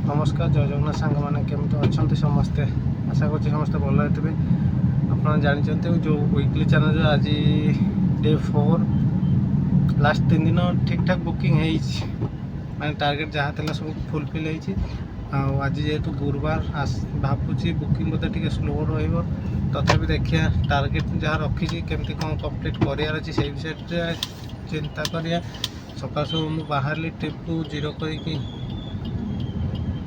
नमस्कार जय जगन्नाथ सांग मैंने केमती अच्छा समस्ते आशा कर समस्ते भल थे आप जानते जो वीकली चैनल आज डे 4 लास्ट 3 दिन ठीक ठाक बुकिंग माने टार्गेट जहाँ था सब फुलफिल आज जेहेतु गुरुवार भावुँ बुकिंग बोधे टी स्लो रही देखिए टार्गेट जहाँ रखी केमती कौन कंप्लीट करार अच्छी से विषय चिंता करिया सकाल सब मुझे बाहर ट्रिप को जीरो करके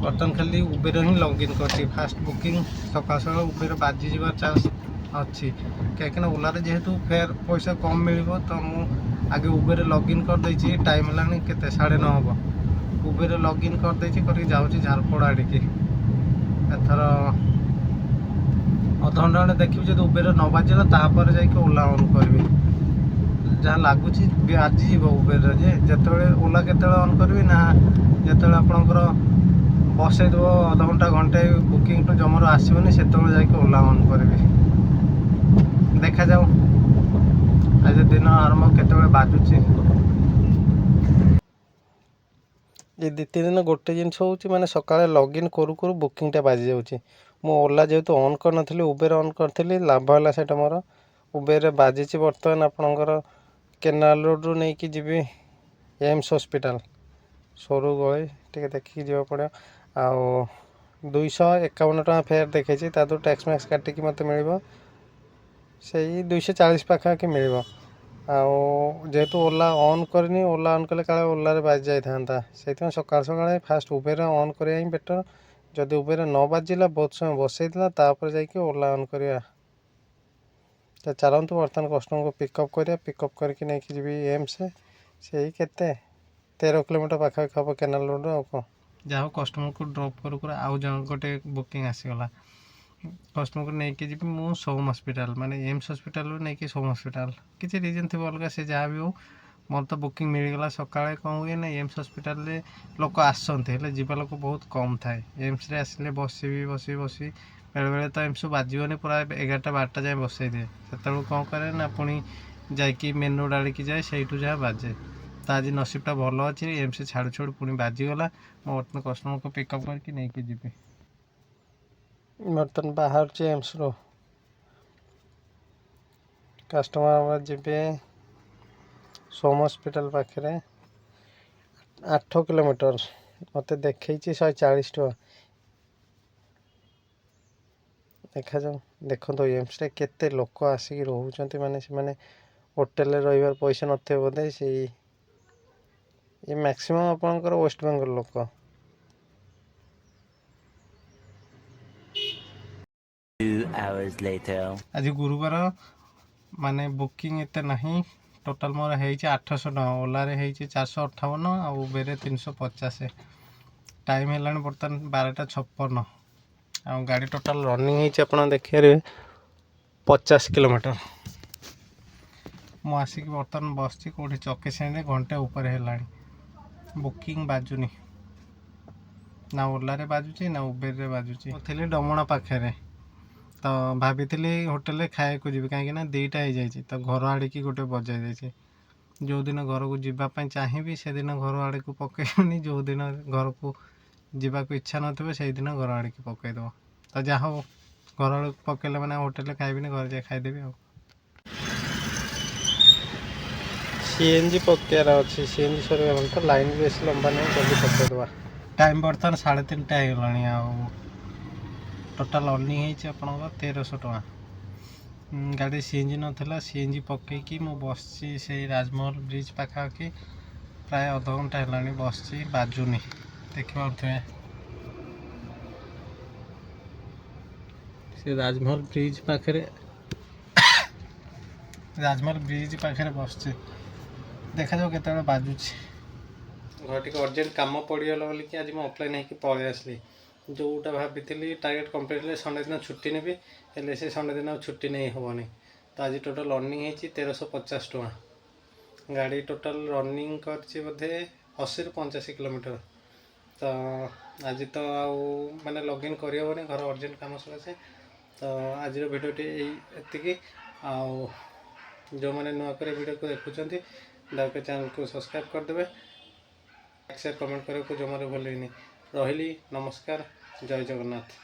बर्तमान खाली उबेर ही लॉगिन कर फास्ट बुकिंग सकाल सकाल उबेर बाजी जा चांस अच्छी कहीं ओलार जेहेतु फेयर पैसा कम मिल तो मुझे आगे उबेर लॉगिन कर देछि टाइम है के 9:30 हम उबेर लॉगिन कर देछि जाऊँगी झारपड़ा आड़ की एथर अधघंटा खंडे देखिए जो उबेर न बाजिला तापर जाकि ओला ऑन करी जहाँ लगुच बाजी उबेर जे ओला के ऑन करी ना जो आपणकर बसईदेव अधघंटा घंटे बुकिंग टू जमार आसबनी से ओला ऑन करी देखा जाऊ आज दिन आरंभ केत बाजुची ये 2-3 दिन गोटे जिनस हो माने सकाଳେ लॉगिन करू करू बुकिंगटा बाजी जाऊँगी मु ओला जेहेतु ऑन कर उबेर ऑन करी लाभ है से मोर उबेर बाजी बर्तमान आपणकर केनाल रोड रू नहीं कि जीवी एम्स हॉस्पिटल सरू गली टे देखिए जा पड़ो आ 251 टका फेयर देखी टैक्स मैक्स काटिकी मत मिल से 240 पाखापाखि मिल जेहेतु ओला ऑन करनी ओला ऑन कले काले ओलार बाजि जाता से सकाल सकाल फास्ट उबेर ऑन करा ही बेटर जदि उबेर न बाजिला बहुत समय बसई जाकि ओला ऑन करा तो चलतु बर्तमान कस्टमर को पिकअप करिया पिकअप करके नहीं जी एम्स से केते 13 किलोमीटर पाखापाखि हम केनाल रोड आ कौन जहाँ कस्टमर को ड्रॉप कर आउ जन गोटे बुकिंग आसीगला कस्टमर को लेकिन जी मु सोम हॉस्पिटल माने एम्स हॉस्पिटल नहीं कि सोम हॉस्पिटल किसी रीजन थी अलग से जहाँ भी हो मोर तो बुकिंग मिलगला सकाଳେ कौन हुए ना एम्स हॉस्पिटल रे लोक आसते जीवा लोक बहुत कम थाए एम्स रे आसिले बसि बेले बेले तो एम्स बाजनी पूरा 11-12 जाए बसई दिए से कौन करे ना पुणी जाकि मेन रोड आड़े जाए से जहाँ बाजे तो आज नसीबटा भल अच्छी एम्स छाड़ू छाड़ू पुणी बाजीगला मो बर्तमान कस्टमर को पिकअप करके नहीं जी बर्तमान बाहर एम्स रो कस्टमर जी सोम हॉस्पिटल पाखे 8 किलोमीटर मत देखी 140 टका देखा जाऊ देखो एम्स रे केते लोक आसिक रोच माने से होटेल रही पैसा नथे बोधे से ये मैक्सिमम आपंकर वेस्ट बेंगल लोक आज गुरुवार माने बुकिंग एते नहीं टोटाल मोर है 800 टका ओलारे है 458 आ उबेर 350 टाइम है बर्तमान 12:56 आ गाड़ी टोटाल रनिंग है देखिए 50 किलोमीटर मु आसिक बर्तमान बस कौटी चौकी श्रेणी घंटे ऊपर है बुकिंग बाजुनी ना ओलारे बाजुची ना उबेर बाजुची थी डमणा पाखे तो भाभी होटेल खाया को जी कहीं 2टा हो जाए तो घर आड़ की गोटे बजाई जाइए जो दिन घर को जीवाई चाहिए से दिन घर आड़ को पकड़नी जो दिन घर को जीवाक इच्छा न से दिन घर आड़ की पकईदेव तो जहाँ हो घर आड़ पकड़े मैंने होटेल खाइबी घर जाए खाईदेवी आ सीएनजी पकेयार अच्छे सीएनजी सर तो लाइन भी बेस लंबा नहीं जल्दी पकईदेवा टाइम बर्तमान 3:30 होगा टोटाल अर्निंग होपण 1300 टका गाड़ी सीएनजी नाला सीएनजी पकईकी मु बस से राजमहल ब्रिज पाखापाखि प्राय अध घंटा है बस बाजुनी देखिए से राजमहल ब्रिज पाखे राजमहल ब्रिज पाखे बस देखा जाओ केत बाजुची घर टी अर्जेंट कम पड़गला बोलिक आज मैं ऑफलाइन होकर पलि आसली जोटा भाभी टार्गेट कंप्लीट है संडे दिन छुट्टी नेबी हेल्ले से संडे दिन छुट्टी नहीं हेनी तो आज टोटाल रनिंग है 1350 टका गाड़ी टोटाल रनिंग कर बोधे 80-85 किलोमीटर तो आज तो माने लॉगिन करहबनी घर अर्जेंट कम सकाशे तो आज भिडियोटी एतिकी जो मैंने नुआक वीडियो को देखुं दयक चैनल को सब्सक्राइब करदे शेयर कमेंट करने को जमारे भूलें ରହିଲି, ନମସ୍କାର, ଜୟ ଜଗନ୍ନାଥ।